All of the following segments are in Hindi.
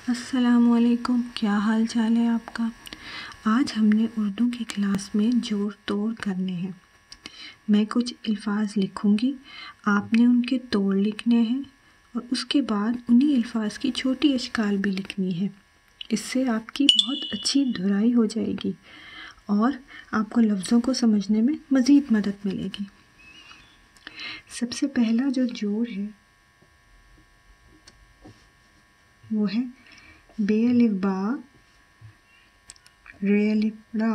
अस्सलामुअलैकुम, क्या हाल चाल है आपका। आज हमने उर्दू की क्लास में जोड़ तोड़ करने हैं। मैं कुछ अल्फाज लिखूंगी, आपने उनके तोड़ लिखने हैं और उसके बाद उन्हीं अल्फाज की छोटी अशकाल भी लिखनी है। इससे आपकी बहुत अच्छी धुराई हो जाएगी और आपको लफ्ज़ों को समझने में मज़ीद मदद मिलेगी। सबसे पहला जो जोड़ है वो है बे अलिफ बा रे अलिफ रा।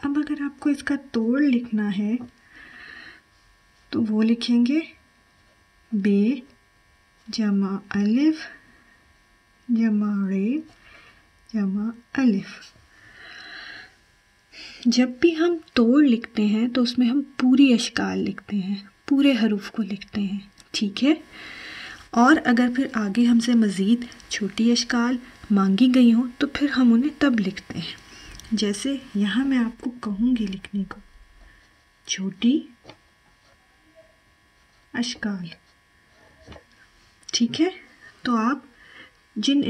अब अगर आपको इसका तोड़ लिखना है तो वो लिखेंगे बे जमा अलिफ जमा रे जमा अलिफ। जब भी हम तोड़ लिखते हैं तो उसमें हम पूरी अशकाल लिखते हैं, पूरे हरूफ को लिखते हैं, ठीक है। और अगर फिर आगे हमसे मज़ीद छोटी अशकाल मांगी गई हो तो फिर हम उन्हें तब लिखते हैं। जैसे यहाँ मैं आपको कहूँगी लिखने को छोटी अशकाल, ठीक है। तो आप जिन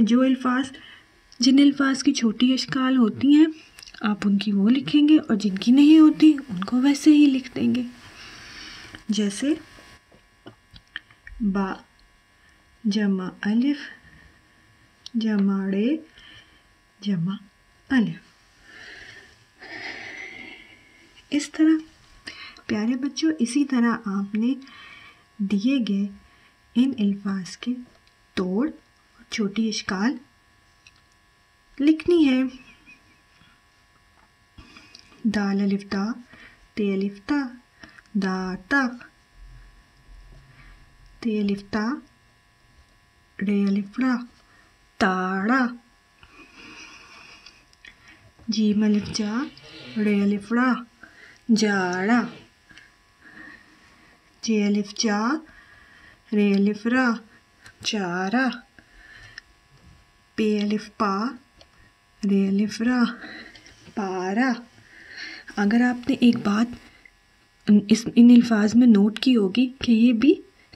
अल्फाज की छोटी अशकाल होती हैं आप उनकी वो लिखेंगे और जिनकी नहीं होती उनको वैसे ही लिख देंगे। जैसे बा जमा अलिफ जमा रे जमा अलिफ। इस तरह प्यारे बच्चों, इसी तरह आपने दिए गए इन अल्फाज के तोड़ और छोटी अशकाल लिखनी है। दाल अलिफ दा ते अलिफ ता दाता, ते अलिफ ता रे अलिफ रा ताड़ा, जीम अलिफ जा रे अलिफ रा जाड़ा, जे अलिफ जा रे अलिफ रा चारा, पे अलिफ पा रे अलिफ रा पारा। अगर आपने एक बात इन अल्फाज में नोट की होगी कि ये भी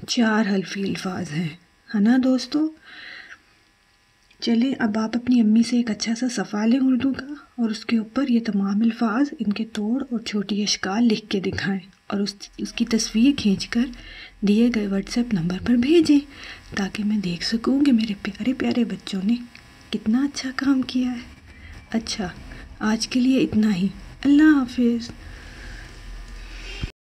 4 हल्फी अल्फाज हैं, है ना दोस्तों। चलिए अब आप अपनी अम्मी से एक अच्छा सा सफ़ा लें उर्दू का और उसके ऊपर ये तमाम अल्फाज, इनके तोड़ और छोटी अशकाल लिख के दिखाएं और उसकी तस्वीर खींचकर दिए गए व्हाट्सएप नंबर पर भेजें ताकि मैं देख सकूं कि मेरे प्यारे प्यारे बच्चों ने कितना अच्छा काम किया है। अच्छा, आज के लिए इतना ही। अल्लाह हाफिज़।